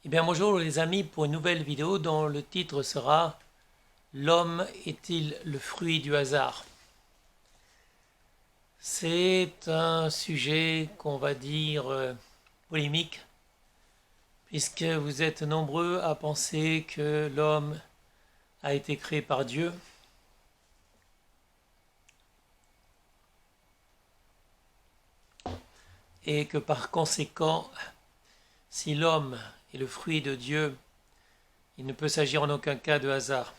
Eh bien bonjour les amis pour une nouvelle vidéo dont le titre sera L'homme est-il le fruit du hasard? C'est un sujet qu'on va dire polémique puisque vous êtes nombreux à penser que l'homme a été créé par Dieu et que par conséquent si l'homme est le fruit de Dieu, il ne peut s'agir en aucun cas de hasard.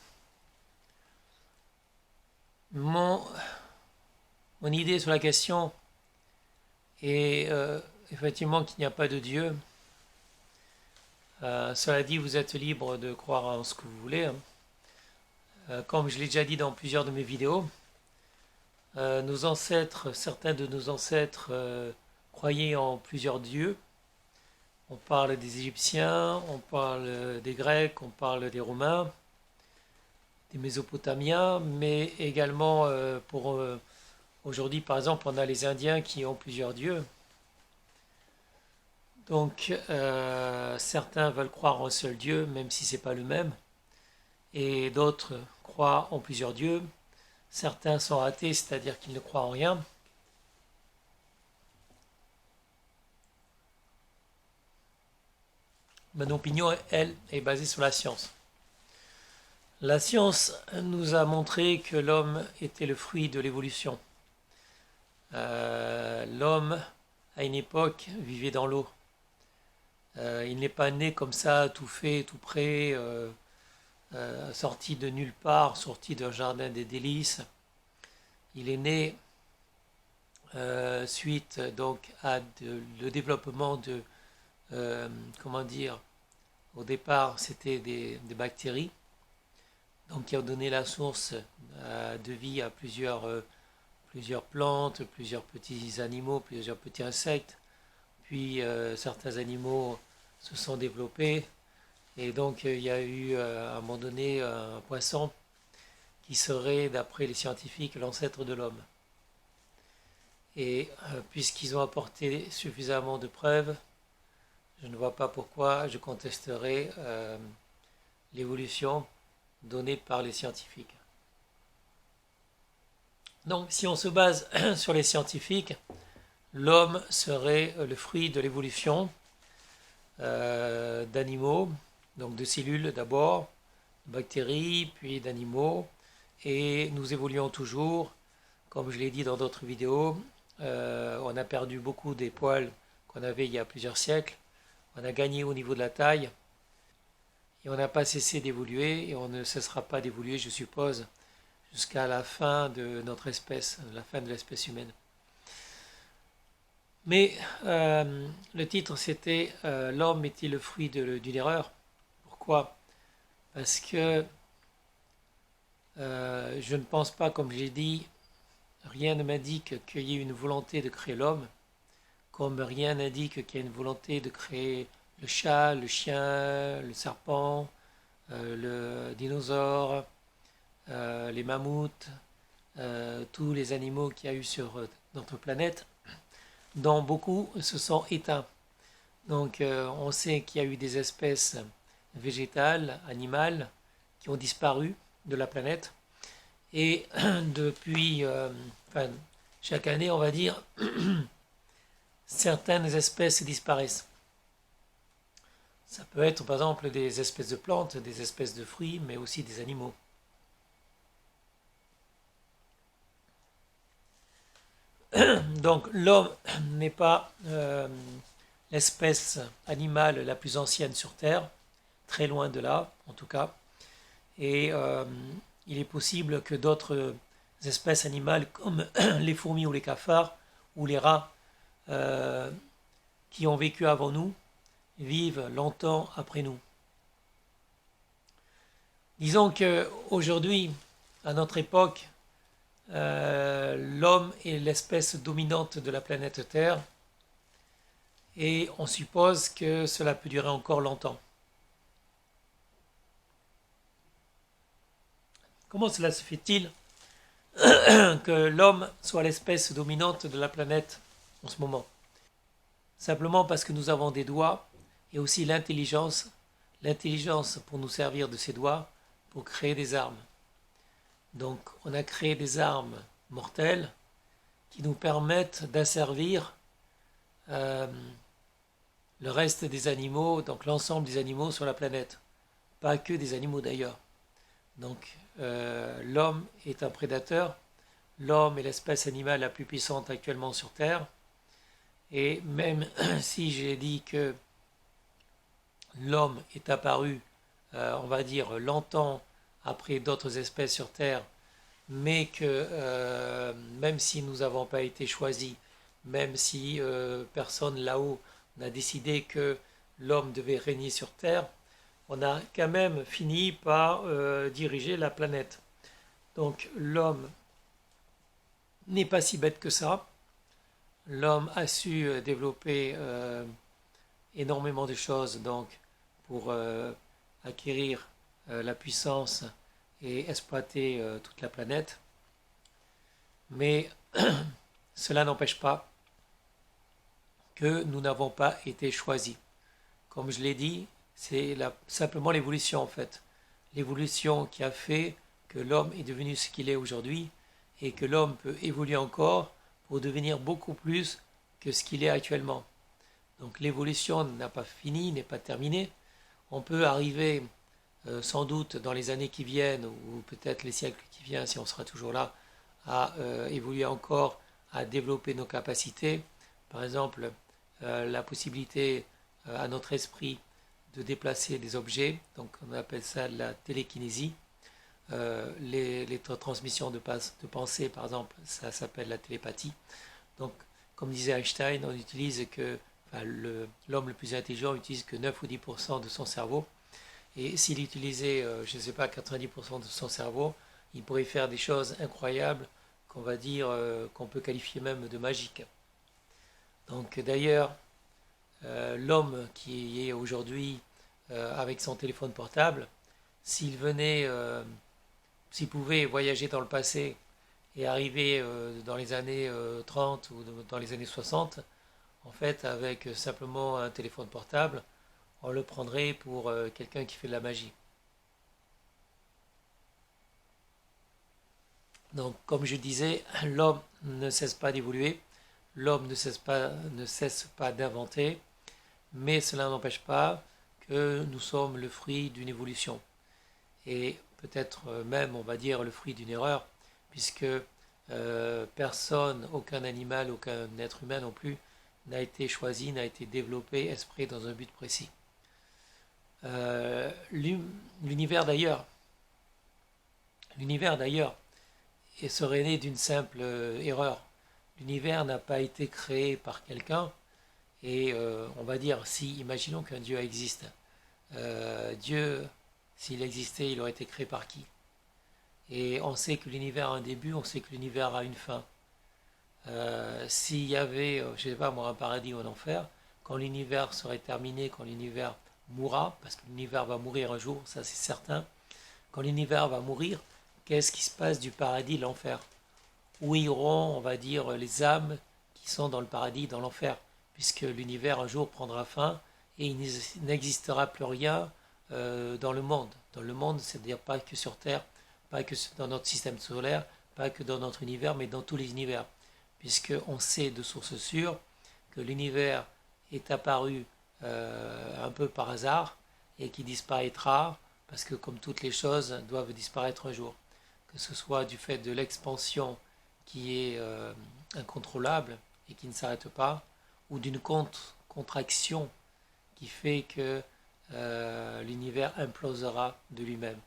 Mon, mon idée sur la question est effectivement qu'il n'y a pas de Dieu. Cela dit, vous êtes libre de croire en ce que vous voulez, hein. Comme je l'ai déjà dit dans plusieurs de mes vidéos, nos ancêtres, certains de nos ancêtres croyaient en plusieurs dieux. On parle des Égyptiens, on parle des Grecs, on parle des Romains, des Mésopotamiens, mais également pour aujourd'hui, par exemple, on a les Indiens qui ont plusieurs dieux. Donc, certains veulent croire en un seul Dieu, même si ce n'est pas le même, et d'autres croient en plusieurs dieux. Certains sont athées, c'est-à-dire qu'ils ne croient en rien. Mon opinion, elle, est basée sur la science. La science nous a montré que l'homme était le fruit de l'évolution. L'homme, à une époque, vivait dans l'eau. Il n'est pas né comme ça, tout fait, tout prêt, sorti de nulle part, sorti d'un jardin des délices. Il est né suite donc à le développement de, comment dire, au départ c'était des bactéries, donc qui ont donné la source de vie à plusieurs plantes, plusieurs petits animaux, plusieurs petits insectes. Puis certains animaux se sont développés et donc il y a eu à un moment donné un poisson qui serait, d'après les scientifiques, l'ancêtre de l'homme. Et puisqu'ils ont apporté suffisamment de preuves, je ne vois pas pourquoi je contesterai l'évolution donnée par les scientifiques. Donc si on se base sur les scientifiques, l'homme serait le fruit de l'évolution d'animaux, donc de cellules d'abord, de bactéries, puis d'animaux, et nous évoluons toujours, comme je l'ai dit dans d'autres vidéos. On a perdu beaucoup des poils qu'on avait il y a plusieurs siècles. On a gagné au niveau de la taille. Et on n'a pas cessé d'évoluer. Et on ne cessera pas d'évoluer, je suppose, jusqu'à la fin de notre espèce, la fin de l'espèce humaine. Mais le titre, c'était L'homme est-il le fruit d'une erreur? Pourquoi? Parce que je ne pense pas, comme j'ai dit, rien ne m'indique qu'il y ait une volonté de créer l'homme, comme rien n'indique qu'il y ait une volonté de créer le chat, le chien, le serpent, le dinosaure, les mammouths, tous les animaux qu'il y a eu sur notre planète, dont beaucoup se sont éteints. Donc on sait qu'il y a eu des espèces végétales, animales, qui ont disparu de la planète. Et depuis, enfin, chaque année, on va dire, certaines espèces disparaissent. Ça peut être par exemple des espèces de plantes, des espèces de fruits, mais aussi des animaux. Donc l'homme n'est pas l'espèce animale la plus ancienne sur Terre, très loin de là en tout cas. Et il est possible que d'autres espèces animales comme les fourmis ou les cafards ou les rats qui ont vécu avant nous vivent longtemps après nous. Disons qu'aujourd'hui, à notre époque, l'homme est l'espèce dominante de la planète Terre et on suppose que cela peut durer encore longtemps. Comment cela se fait-il que l'homme soit l'espèce dominante de la planète en ce moment? Simplement parce que nous avons des doigts et aussi l'intelligence pour nous servir de ses doigts pour créer des armes. Donc on a créé des armes mortelles qui nous permettent d'asservir euh, le reste des animaux, donc l'ensemble des animaux sur la planète. Pas que des animaux d'ailleurs. Donc l'homme est un prédateur, l'homme est l'espèce animale la plus puissante actuellement sur Terre, et même si j'ai dit que l'homme est apparu, on va dire, longtemps après d'autres espèces sur Terre, mais que même si nous n'avons pas été choisis, même si personne là-haut n'a décidé que l'homme devait régner sur Terre, on a quand même fini par diriger la planète. Donc l'homme n'est pas si bête que ça. L'homme a su développer énormément de choses donc, pour acquérir la puissance et exploiter toute la planète. Mais cela n'empêche pas que nous n'avons pas été choisis. Comme je l'ai dit, c'est simplement l'évolution en fait. L'évolution qui a fait que l'homme est devenu ce qu'il est aujourd'hui et que l'homme peut évoluer encore pour devenir beaucoup plus que ce qu'il est actuellement. Donc l'évolution n'a pas fini, n'est pas terminée. On peut arriver sans doute dans les années qui viennent ou peut-être les siècles qui viennent si on sera toujours là à évoluer encore, à développer nos capacités. Par exemple, la possibilité à notre esprit de déplacer des objets, donc on appelle ça la télékinésie. Les transmissions de pensée, par exemple, ça s'appelle la télépathie. Donc, comme disait Einstein, on utilise que l'homme le plus intelligent utilise que 9 ou 10% de son cerveau. Et s'il utilisait, je ne sais pas, 90% de son cerveau, il pourrait faire des choses incroyables qu'on va dire, qu'on peut qualifier même de magiques. Donc d'ailleurs, l'homme qui est aujourd'hui avec son téléphone portable, s'il venait, s'il pouvait voyager dans le passé et arriver dans les années 30 ou dans les années 60, en fait, avec simplement un téléphone portable, on le prendrait pour quelqu'un qui fait de la magie. Donc, comme je disais, l'homme ne cesse pas d'évoluer, l'homme ne cesse pas d'inventer, mais cela n'empêche pas que nous sommes le fruit d'une évolution. Et peut-être même, on va dire, le fruit d'une erreur, puisque personne, aucun animal, aucun être humain non plus, n'a été choisi, n'a été développé exprès dans un but précis. L'univers d'ailleurs serait né d'une simple erreur. L'univers n'a pas été créé par quelqu'un et on va dire si imaginons qu'un Dieu existe, Dieu s'il existait il aurait été créé par qui? Et on sait que l'univers a un début, on sait que l'univers a une fin. S'il y avait, je ne sais pas moi, un paradis ou un enfer, quand l'univers serait terminé, quand l'univers mourra, parce que l'univers va mourir un jour, ça c'est certain, quand l'univers va mourir, qu'est-ce qui se passe du paradis, l'enfer? Où iront, on va dire, les âmes qui sont dans le paradis, dans l'enfer, puisque l'univers un jour prendra fin et il n'existera plus rien dans le monde. Dans le monde, c'est-à-dire pas que sur Terre, pas que dans notre système solaire, pas que dans notre univers, mais dans tous les univers. Puisqu'on sait de sources sûres que l'univers est apparu un peu par hasard et qui disparaîtra, parce que comme toutes les choses doivent disparaître un jour. Que ce soit du fait de l'expansion qui est incontrôlable et qui ne s'arrête pas, ou d'une contraction qui fait que l'univers implosera de lui-même.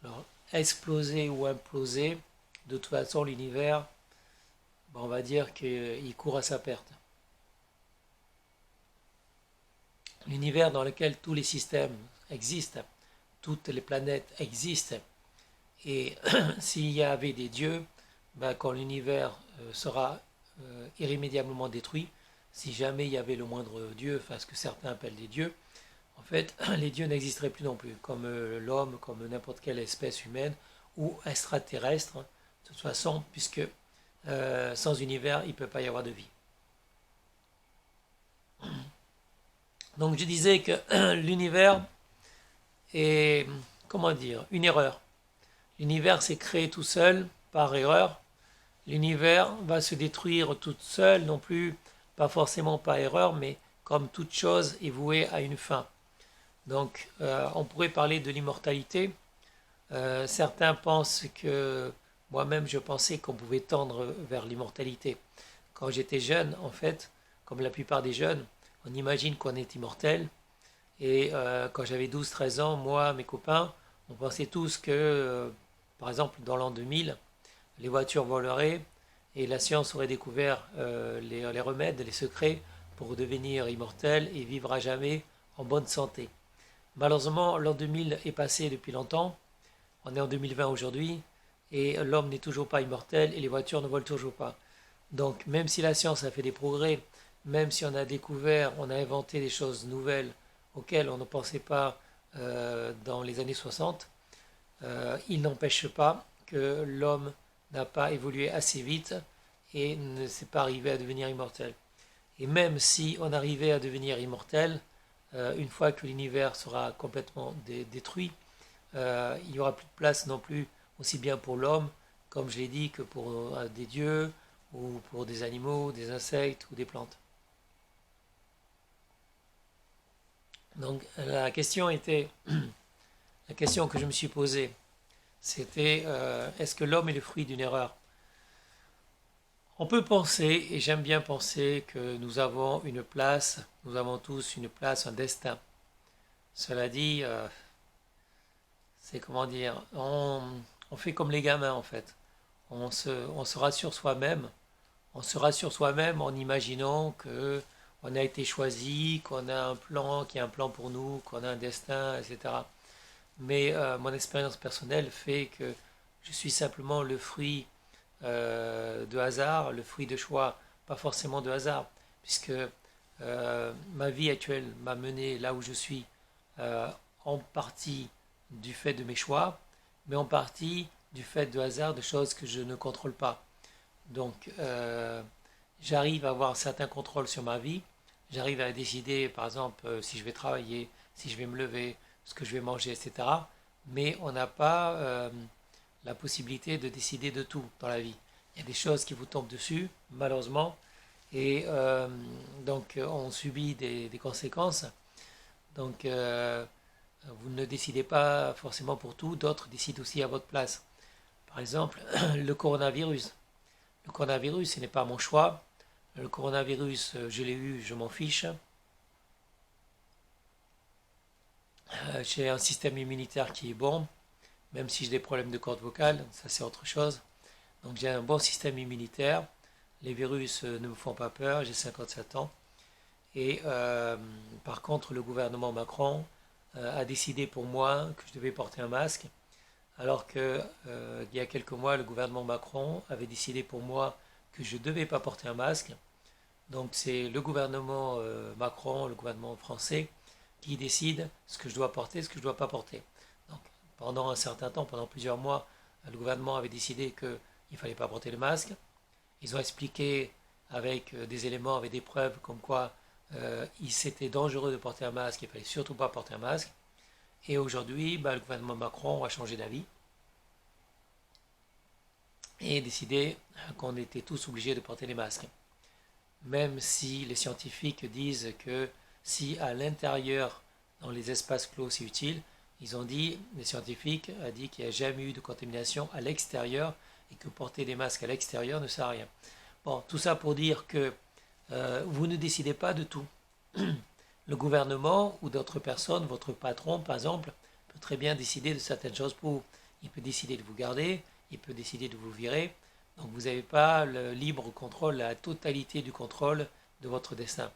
Alors, exploser ou imploser, de toute façon, l'univers, on va dire qu'il court à sa perte. L'univers dans lequel tous les systèmes existent, toutes les planètes existent, et s'il y avait des dieux, quand l'univers sera irrémédiablement détruit, si jamais il y avait le moindre dieu, enfin ce que certains appellent des dieux, en fait, les dieux n'existeraient plus non plus, comme l'homme, comme n'importe quelle espèce humaine ou extraterrestre, de toute façon, puisque sans univers, il ne peut pas y avoir de vie. Donc je disais que l'univers est, comment dire, une erreur. L'univers s'est créé tout seul par erreur. L'univers va se détruire tout seul, non plus, pas forcément par erreur, mais comme toute chose est vouée à une fin. Donc on pourrait parler de l'immortalité. Certains pensent que moi-même je pensais qu'on pouvait tendre vers l'immortalité. Quand j'étais jeune, en fait, comme la plupart des jeunes, on imagine qu'on est immortel. Et quand j'avais 12-13 ans, moi, mes copains, on pensait tous que, par exemple, dans l'an 2000, les voitures voleraient et la science aurait découvert les remèdes, les secrets pour devenir immortel et vivre à jamais en bonne santé. Malheureusement, l'an 2000 est passé depuis longtemps. On est en 2020 aujourd'hui et l'homme n'est toujours pas immortel et les voitures ne volent toujours pas. Donc, même si la science a fait des progrès, même si on a découvert, on a inventé des choses nouvelles auxquelles on ne pensait pas dans les années 60, il n'empêche pas que l'homme n'a pas évolué assez vite et ne s'est pas arrivé à devenir immortel. Et même si on arrivait à devenir immortel, une fois que l'univers sera complètement détruit, il n'y aura plus de place non plus aussi bien pour l'homme, comme je l'ai dit, que pour des dieux ou pour des animaux, des insectes ou des plantes. Donc la question était, la question que je me suis posée, c'était est-ce que l'homme est le fruit d'une erreur? On peut penser, et j'aime bien penser, que nous avons une place, nous avons tous une place, un destin. Cela dit, c'est comment dire, on fait comme les gamins en fait. On se rassure soi-même. On se rassure soi-même en imaginant que on a été choisi, qu'on a un plan, qu'il y a un plan pour nous, qu'on a un destin, etc. Mais mon expérience personnelle fait que je suis simplement le fruit de hasard, le fruit de choix, pas forcément de hasard, puisque ma vie actuelle m'a mené là où je suis euh, en partie du fait de mes choix, mais en partie du fait de hasard, de choses que je ne contrôle pas. Donc j'arrive à avoir un certain contrôle sur ma vie, j'arrive à décider par exemple si je vais travailler, si je vais me lever, ce que je vais manger, etc. Mais on n'a pas la possibilité de décider de tout dans la vie. Il y a des choses qui vous tombent dessus, malheureusement, et donc on subit des conséquences. Donc vous ne décidez pas forcément pour tout, d'autres décident aussi à votre place. Par exemple, le coronavirus. Le coronavirus, ce n'est pas mon choix. Le coronavirus, je l'ai eu, je m'en fiche. J'ai un système immunitaire qui est bon, même si j'ai des problèmes de corde vocale, ça c'est autre chose. Donc j'ai un bon système immunitaire. Les virus ne me font pas peur, j'ai 57 ans. Et par contre, le gouvernement Macron a décidé pour moi que je devais porter un masque, alors que il y a quelques mois, le gouvernement Macron avait décidé pour moi que je ne devais pas porter un masque. Donc c'est le gouvernement Macron, le gouvernement français, qui décide ce que je dois porter, ce que je ne dois pas porter. Donc pendant un certain temps, pendant plusieurs mois, le gouvernement avait décidé qu'il ne fallait pas porter le masque. Ils ont expliqué avec des éléments, avec des preuves, comme quoi c'était dangereux de porter un masque, il ne fallait surtout pas porter un masque. Et aujourd'hui, le gouvernement Macron a changé d'avis et décidé qu'on était tous obligés de porter les masques. Même si les scientifiques disent que si à l'intérieur, dans les espaces clos, c'est utile, ils ont dit, les scientifiques ont dit qu'il n'y a jamais eu de contamination à l'extérieur et que porter des masques à l'extérieur ne sert à rien. Bon, tout ça pour dire que vous ne décidez pas de tout. Le gouvernement ou d'autres personnes, votre patron par exemple, peut très bien décider de certaines choses pour vous. Il peut décider de vous garder, il peut décider de vous virer. Donc vous n'avez pas le libre contrôle, la totalité du contrôle de votre destin.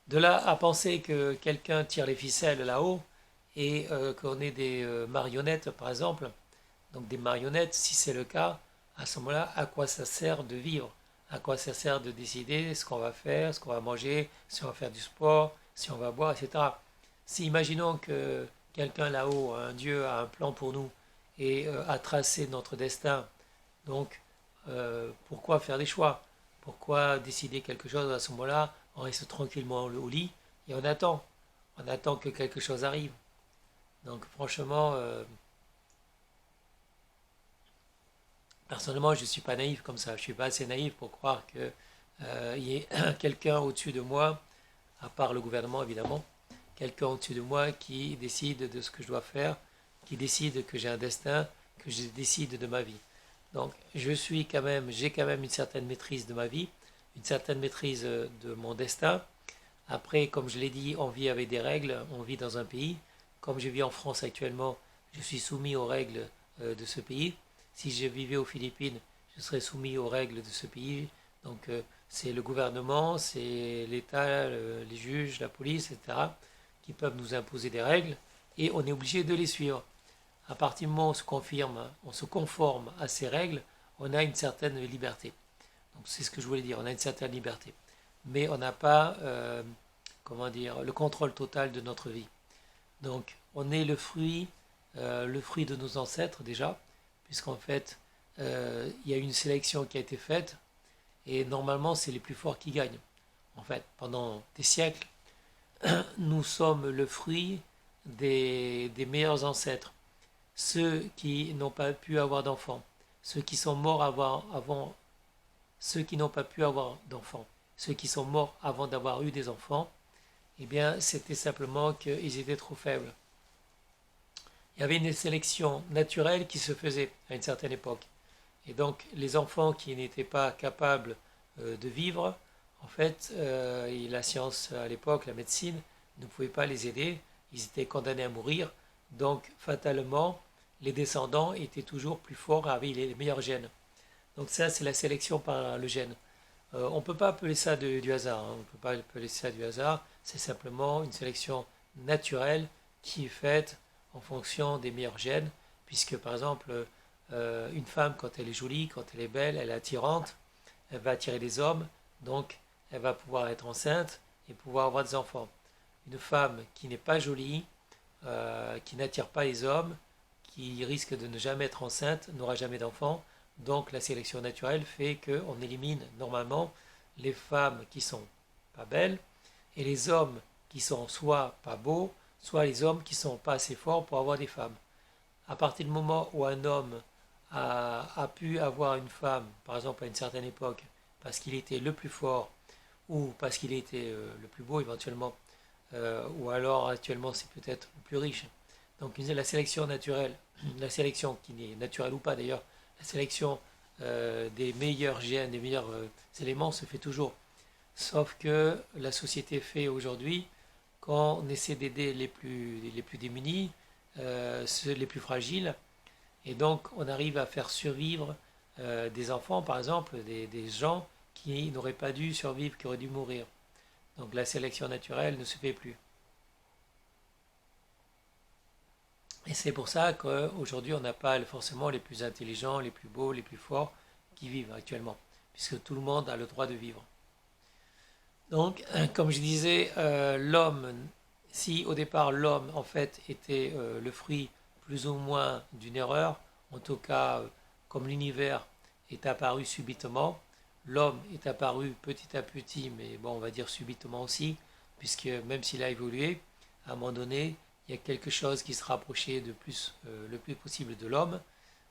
De là à penser que quelqu'un tire les ficelles là-haut et qu'on est des marionnettes par exemple, donc des marionnettes, si c'est le cas, à ce moment-là, à quoi ça sert de vivre? À quoi ça sert de décider ce qu'on va faire, ce qu'on va manger, si on va faire du sport, si on va boire, etc. Si imaginons que quelqu'un là-haut, un Dieu, a un plan pour nous et a tracé notre destin, donc pourquoi faire des choix? Pourquoi décider quelque chose à ce moment-là? On reste tranquillement au lit, il et on attend que quelque chose arrive. Donc franchement, personnellement, je ne suis pas naïf comme ça. Je ne suis pas assez naïf pour croire que il y ait quelqu'un au-dessus de moi, à part le gouvernement évidemment, quelqu'un au-dessus de moi qui décide de ce que je dois faire, qui décide que j'ai un destin, que je décide de ma vie. Donc j'ai quand même une certaine maîtrise de ma vie, une certaine maîtrise de mon destin. Après, comme je l'ai dit, on vit avec des règles, on vit dans un pays. Comme je vis en France actuellement, je suis soumis aux règles de ce pays. Si je vivais aux Philippines, je serais soumis aux règles de ce pays. Donc c'est le gouvernement, c'est l'État, les juges, la police, etc., qui peuvent nous imposer des règles et on est obligé de les suivre. À partir du moment où on se conforme à ces règles, on a une certaine liberté. Donc c'est ce que je voulais dire, on a une certaine liberté. Mais on n'a pas, comment dire, le contrôle total de notre vie. Donc on est le fruit de nos ancêtres déjà, puisqu'en fait, il y a une sélection qui a été faite, et normalement c'est les plus forts qui gagnent. En fait, pendant des siècles, nous sommes le fruit des meilleurs ancêtres, ceux qui n'ont pas pu avoir d'enfants, ceux qui sont morts avant ceux qui n'ont pas pu avoir d'enfants, ceux qui sont morts avant d'avoir eu des enfants, eh bien, c'était simplement qu'ils étaient trop faibles. Il y avait une sélection naturelle qui se faisait à une certaine époque. Et donc, les enfants qui n'étaient pas capables de vivre, en fait, et la science à l'époque, la médecine, ne pouvait pas les aider. Ils étaient condamnés à mourir. Donc, fatalement, les descendants étaient toujours plus forts avec les meilleurs gènes. Donc ça, c'est la sélection par le gène. On ne peut pas appeler ça du hasard. Hein. On ne peut pas appeler ça du hasard. C'est simplement une sélection naturelle qui est faite en fonction des meilleurs gènes. Puisque par exemple, une femme, quand elle est jolie, quand elle est belle, elle est attirante, elle va attirer les hommes. Donc elle va pouvoir être enceinte et pouvoir avoir des enfants. Une femme qui n'est pas jolie, qui n'attire pas les hommes, qui risque de ne jamais être enceinte, n'aura jamais d'enfants. Donc la sélection naturelle fait qu'on élimine normalement les femmes qui sont pas belles et les hommes qui sont soit pas beaux, soit les hommes qui sont pas assez forts pour avoir des femmes. À partir du moment où un homme a pu avoir une femme, par exemple à une certaine époque, parce qu'il était le plus fort ou parce qu'il était le plus beau éventuellement, ou alors actuellement c'est peut-être le plus riche. Donc la sélection naturelle, la sélection qui n'est naturelle ou pas d'ailleurs, la sélection des meilleurs gènes, des meilleurs éléments se fait toujours. Sauf que la société fait aujourd'hui, quand on essaie d'aider les plus démunis, les plus fragiles, et donc on arrive à faire survivre des enfants, par exemple, des gens qui n'auraient pas dû survivre, qui auraient dû mourir. Donc la sélection naturelle ne se fait plus. Et c'est pour ça qu'aujourd'hui, on n'a pas forcément les plus intelligents, les plus beaux, les plus forts qui vivent actuellement, puisque tout le monde a le droit de vivre. Donc, comme je disais, l'homme, si au départ l'homme en fait était le fruit plus ou moins d'une erreur, en tout cas, comme l'univers est apparu subitement, l'homme est apparu petit à petit, mais bon, on va dire subitement aussi, puisque même s'il a évolué, à un moment donné, il y a quelque chose qui se rapprochait le plus possible de l'homme,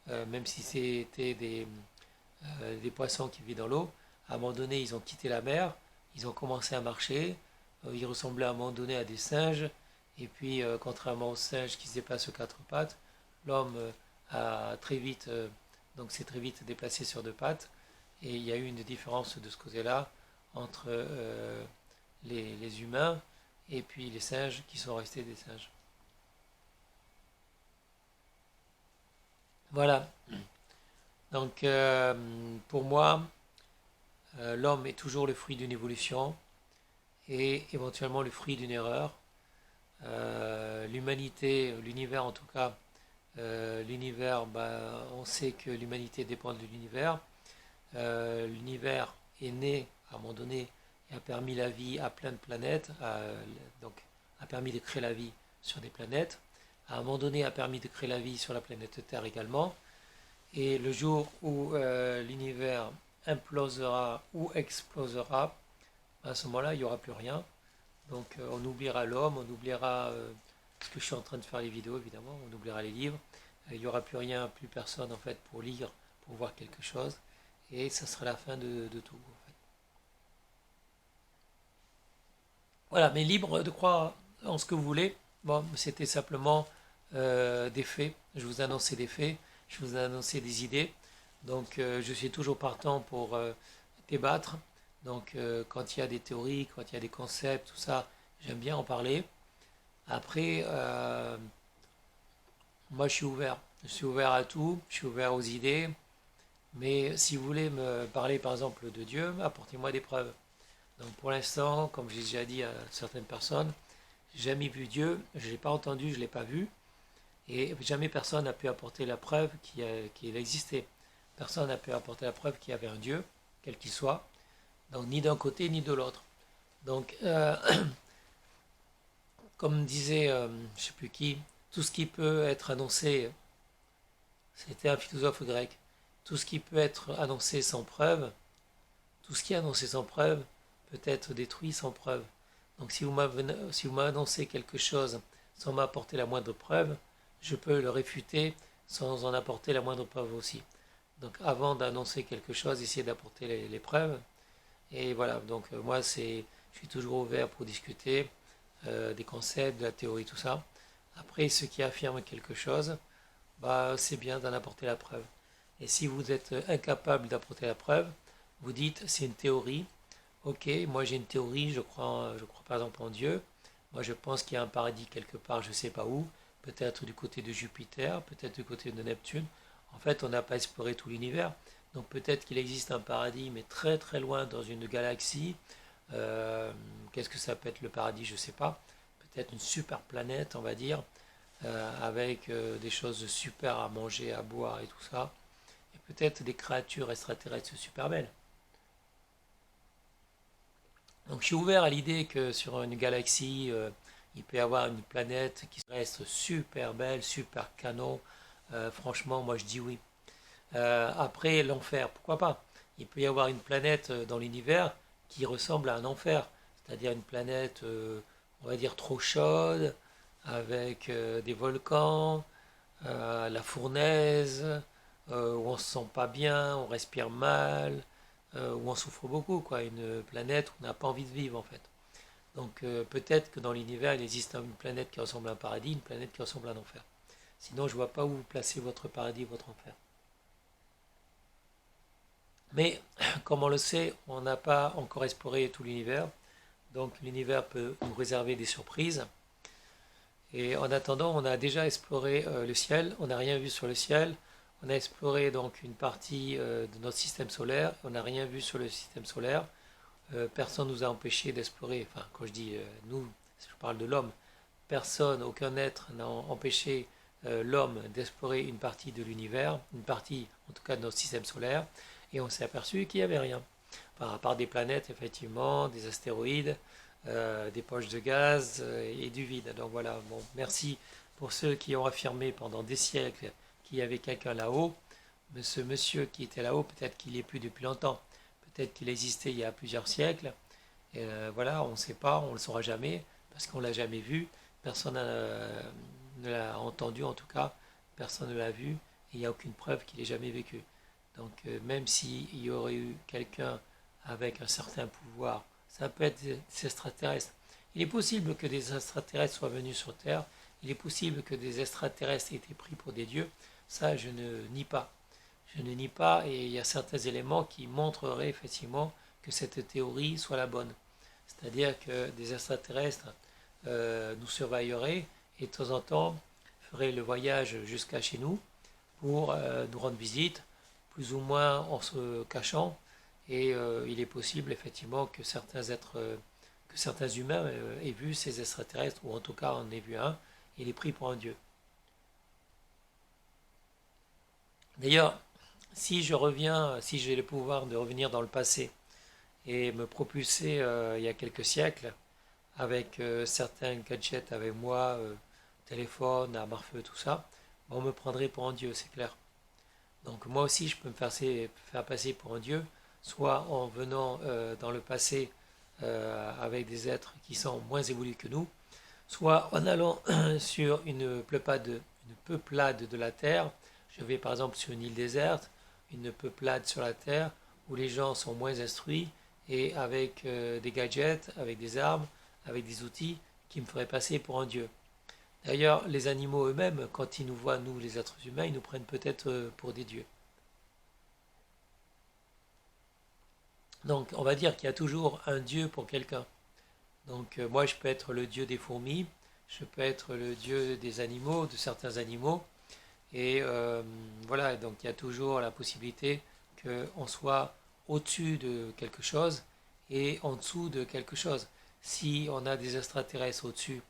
même si c'était des poissons qui vivent dans l'eau. À un moment donné, ils ont quitté la mer, ils ont commencé à marcher, ils ressemblaient à un moment donné à des singes, et puis contrairement aux singes qui se déplacent sur quatre pattes, l'homme a très vite, donc s'est très vite déplacé sur deux pattes, et il y a eu une différence de ce côté-là entre les humains et puis les singes qui sont restés des singes. Voilà. Donc, pour moi, l'homme est toujours le fruit d'une évolution et éventuellement le fruit d'une erreur. L'humanité, l'univers en tout cas, l'univers, on sait que l'humanité dépend de l'univers. L'univers est né à un moment donné et a permis la vie à plein de planètes, donc a permis de créer la vie sur des planètes. À un moment donné, a permis de créer la vie sur la planète Terre également. Et le jour où l'univers implosera ou explosera, à ce moment-là, il n'y aura plus rien. Donc on oubliera l'homme, on oubliera ce que je suis en train de faire les vidéos évidemment, on oubliera les livres. Il n'y aura plus rien, plus personne en fait pour lire, pour voir quelque chose. Et ça sera la fin de tout. En fait. Voilà, mais libre de croire en ce que vous voulez. Bon, c'était simplement des faits. Je vous annonçais des faits, je vous annonçais des idées. Donc je suis toujours partant pour débattre. Donc quand il y a des théories, quand il y a des concepts, tout ça, j'aime bien en parler. Après, moi je suis ouvert. Je suis ouvert à tout, je suis ouvert aux idées. Mais si vous voulez me parler par exemple de Dieu, apportez-moi des preuves. Donc pour l'instant, comme j'ai déjà dit à certaines personnes, j'ai jamais vu Dieu, je ne l'ai pas entendu, je ne l'ai pas vu, et jamais personne n'a pu apporter la preuve qu'il existait. Personne n'a pu apporter la preuve qu'il y avait un Dieu, quel qu'il soit, donc ni d'un côté ni de l'autre. Donc, comme disait, je ne sais plus qui, tout ce qui peut être annoncé, c'était un philosophe grec, tout ce qui peut être annoncé sans preuve, tout ce qui est annoncé sans preuve peut être détruit sans preuve. Donc si vous m'annoncez quelque chose sans m'apporter la moindre preuve, je peux le réfuter sans en apporter la moindre preuve aussi. Donc avant d'annoncer quelque chose, essayez d'apporter les preuves. Et voilà, donc moi je suis toujours ouvert pour discuter des concepts, de la théorie, tout ça. Après, ceux qui affirment quelque chose, bah, c'est bien d'en apporter la preuve. Et si vous êtes incapable d'apporter la preuve, vous dites c'est une théorie. Ok, moi j'ai une théorie, je crois par exemple en Dieu. Moi je pense qu'il y a un paradis quelque part, je ne sais pas où. Peut-être du côté de Jupiter, peut-être du côté de Neptune. En fait, on n'a pas exploré tout l'univers. Donc peut-être qu'il existe un paradis, mais très très loin dans une galaxie. Euh, Qu'est-ce que ça peut être le paradis? Je ne sais pas. Peut-être une super planète, on va dire, avec des choses super à manger, à boire et tout ça. Et peut-être des créatures extraterrestres super belles. Donc je suis ouvert à l'idée que sur une galaxie, il peut y avoir une planète qui reste super belle, super canon. Franchement, moi je dis oui. Après, l'enfer, pourquoi pas? Il peut y avoir une planète dans l'univers qui ressemble à un enfer, c'est-à-dire une planète, on va dire, trop chaude, avec des volcans, la fournaise, où on se sent pas bien, on respire mal, où on souffre beaucoup, quoi. Une planète où on n'a pas envie de vivre, en fait. Donc peut-être que dans l'univers, il existe une planète qui ressemble à un paradis, une planète qui ressemble à un enfer. Sinon, je ne vois pas où vous placez votre paradis, votre enfer. Mais comme on le sait, on n'a pas encore exploré tout l'univers. Donc l'univers peut nous réserver des surprises. Et en attendant, on a déjà exploré le ciel. On n'a rien vu sur le ciel. On a exploré donc une partie de notre système solaire. On n'a rien vu sur le système solaire. Personne ne nous a empêché d'explorer. Enfin, quand je dis nous, je parle de l'homme. Personne, aucun être n'a empêché l'homme d'explorer une partie de l'univers, une partie en tout cas de notre système solaire, et on s'est aperçu qu'il n'y avait rien. À part des planètes, effectivement, des astéroïdes, des poches de gaz et du vide. Donc voilà, bon, merci pour ceux qui ont affirmé pendant des siècles qu'il y avait quelqu'un là-haut. Mais ce monsieur qui était là-haut, peut-être qu'il n'y est plus depuis longtemps, peut-être qu'il existait il y a plusieurs siècles. Et voilà, on ne sait pas, on ne le saura jamais, parce qu'on ne l'a jamais vu, personne ne l'a entendu en tout cas, personne ne l'a vu, et il n'y a aucune preuve qu'il ait jamais vécu. Donc même s'il y aurait eu quelqu'un avec un certain pouvoir, ça peut être des extraterrestres. Il est possible que des extraterrestres soient venus sur Terre, il est possible que des extraterrestres aient été pris pour des dieux, ça je ne nie pas. Je ne nie pas, et il y a certains éléments qui montreraient effectivement que cette théorie soit la bonne. C'est-à-dire que des extraterrestres nous surveilleraient et de temps en temps feraient le voyage jusqu'à chez nous pour nous rendre visite, plus ou moins en se cachant. Et il est possible effectivement que que certains humains aient vu ces extraterrestres, ou en tout cas en aient vu un, et les pris pour un dieu. D'ailleurs, si j'ai le pouvoir de revenir dans le passé et me propulser il y a quelques siècles avec certains gadgets avec moi, téléphone, arme à feu, tout ça, on me prendrait pour un dieu, c'est clair. Donc moi aussi, je peux faire passer pour un dieu, soit en venant dans le passé avec des êtres qui sont moins évolués que nous, soit en allant sur une peuplade de la Terre. Je vais par exemple sur une île déserte, une peuplade sur la Terre où les gens sont moins instruits et avec des gadgets, avec des armes, avec des outils qui me feraient passer pour un dieu. D'ailleurs, les animaux eux-mêmes, quand ils nous voient, nous les êtres humains, ils nous prennent peut-être pour des dieux. Donc on va dire qu'il y a toujours un dieu pour quelqu'un. Donc moi je peux être le dieu des fourmis, je peux être le dieu des animaux, de certains animaux. Et voilà, donc il y a toujours la possibilité qu'on soit au-dessus de quelque chose et en dessous de quelque chose. Si on a des extraterrestres au-dessus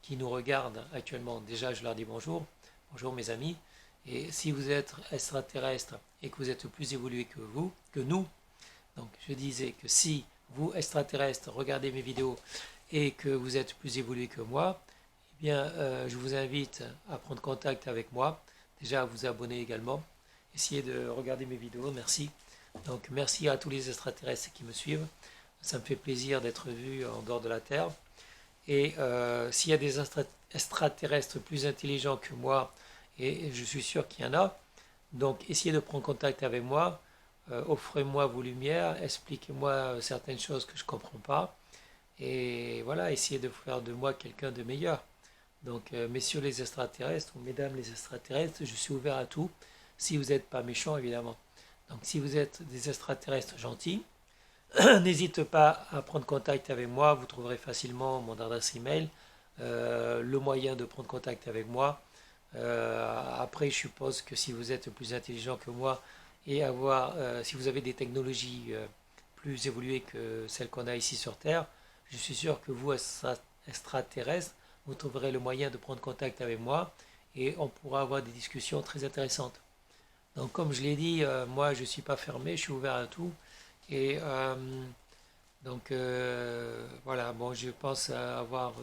qui nous regardent actuellement, déjà je leur dis bonjour, bonjour mes amis. Et si vous êtes extraterrestre et que vous êtes plus évolué que nous, donc je disais que si vous extraterrestres regardez mes vidéos et que vous êtes plus évolué que moi, eh bien je vous invite à prendre contact avec moi. Déjà à vous abonner également. Essayez de regarder mes vidéos, merci. Donc merci à tous les extraterrestres qui me suivent. Ça me fait plaisir d'être vu en dehors de la Terre. Et s'il y a des extraterrestres plus intelligents que moi, et je suis sûr qu'il y en a, donc essayez de prendre contact avec moi, offrez-moi vos lumières, expliquez-moi certaines choses que je ne comprends pas. Et voilà, essayez de faire de moi quelqu'un de meilleur. Donc, messieurs les extraterrestres, ou mesdames les extraterrestres, je suis ouvert à tout, si vous n'êtes pas méchants, évidemment. Donc, si vous êtes des extraterrestres gentils, n'hésitez pas à prendre contact avec moi, vous trouverez facilement mon adresse email, le moyen de prendre contact avec moi. Après, je suppose que si vous êtes plus intelligent que moi et si vous avez des technologies plus évoluées que celles qu'on a ici sur Terre, je suis sûr que vous, extraterrestres, vous trouverez le moyen de prendre contact avec moi et on pourra avoir des discussions très intéressantes. Donc comme je l'ai dit, moi je ne suis pas fermé, je suis ouvert à tout. Et voilà, bon, je pense avoir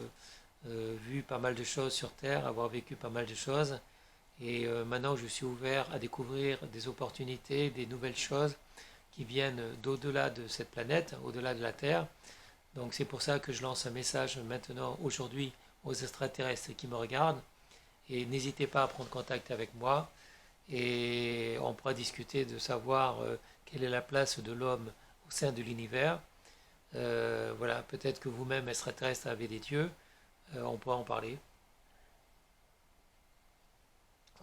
vu pas mal de choses sur Terre, avoir vécu pas mal de choses. Et maintenant je suis ouvert à découvrir des opportunités, des nouvelles choses qui viennent d'au-delà de cette planète, au-delà de la Terre. Donc c'est pour ça que je lance un message maintenant, aujourd'hui, aux extraterrestres qui me regardent. Et n'hésitez pas à prendre contact avec moi. Et on pourra discuter de savoir quelle est la place de l'homme au sein de l'univers. Voilà, peut-être que vous-même, extraterrestres, avez des dieux. On pourra en parler.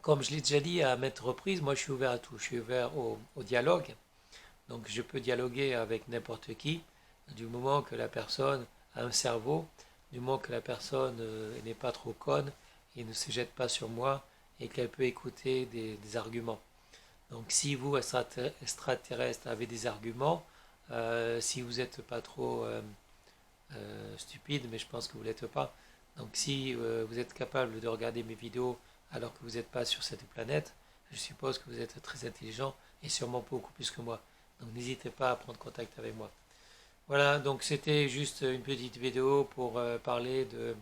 Comme je l'ai déjà dit à maintes reprises, moi je suis ouvert à tout. Je suis ouvert au dialogue. Donc je peux dialoguer avec n'importe qui, du moment que la personne a un cerveau, du moment que la personne n'est pas trop conne et ne se jette pas sur moi et qu'elle peut écouter des arguments. Donc si vous, extraterrestres, avez des arguments, si vous n'êtes pas trop stupide, mais je pense que vous ne l'êtes pas, donc si vous êtes capable de regarder mes vidéos alors que vous n'êtes pas sur cette planète, je suppose que vous êtes très intelligent et sûrement beaucoup plus que moi. Donc n'hésitez pas à prendre contact avec moi. Voilà, donc c'était juste une petite vidéo pour parler de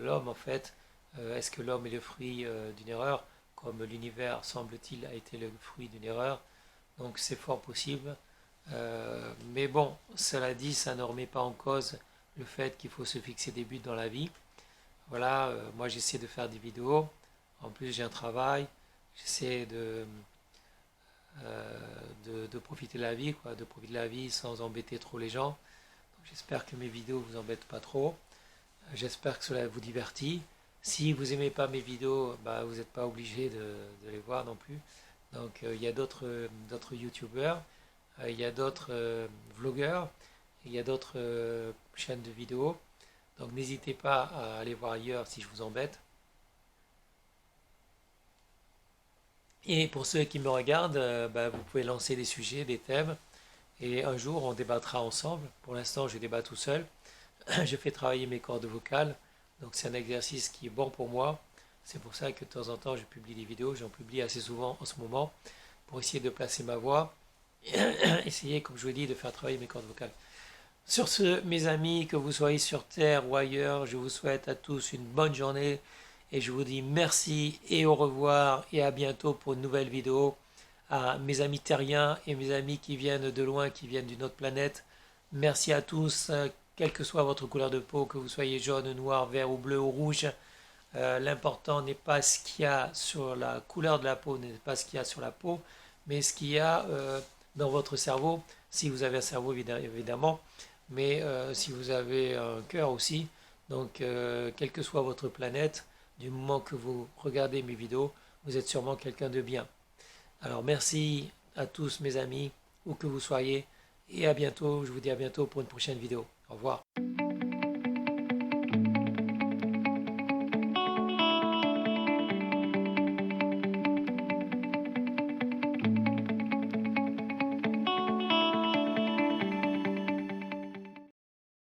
l'homme en fait. Est-ce que l'homme est le fruit d'une erreur, comme l'univers semble-t-il a été le fruit d'une erreur? Donc c'est fort possible. Mais bon, cela dit, ça ne remet pas en cause le fait qu'il faut se fixer des buts dans la vie. Voilà, moi j'essaie de faire des vidéos. En plus j'ai un travail. J'essaie de profiter de la vie, quoi, de profiter de la vie sans embêter trop les gens. J'espère que mes vidéos vous embêtent pas trop. J'espère que cela vous divertit. Si vous n'aimez pas mes vidéos, bah, vous n'êtes pas obligé de les voir non plus. Donc il y a d'autres youtubeurs, il y a d'autres vlogueurs, il y a d'autres chaînes de vidéos. Donc n'hésitez pas à aller voir ailleurs si je vous embête. Et pour ceux qui me regardent, bah, vous pouvez lancer des sujets, des thèmes. Et un jour, on débattra ensemble. Pour l'instant, je débat tout seul. Je fais travailler mes cordes vocales. Donc c'est un exercice qui est bon pour moi. C'est pour ça que de temps en temps, je publie des vidéos. J'en publie assez souvent en ce moment pour essayer de placer ma voix. Essayer, comme je vous l'ai dit, de faire travailler mes cordes vocales. Sur ce, mes amis, que vous soyez sur Terre ou ailleurs, je vous souhaite à tous une bonne journée. Et je vous dis merci et au revoir et à bientôt pour une nouvelle vidéo. À mes amis terriens et mes amis qui viennent de loin, qui viennent d'une autre planète, Merci à tous, quelle que soit votre couleur de peau, que vous soyez jaune, noir, vert ou bleu ou rouge. L'important n'est pas ce qu'il y a sur la couleur de la peau, n'est pas ce qu'il y a sur la peau, mais ce qu'il y a dans votre cerveau, si vous avez un cerveau évidemment, mais si vous avez un cœur aussi. Donc, quelle que soit votre planète, du moment que vous regardez mes vidéos, vous êtes sûrement quelqu'un de bien. Alors, merci à tous mes amis, où que vous soyez, et à bientôt. Je vous dis à bientôt pour une prochaine vidéo. Au revoir.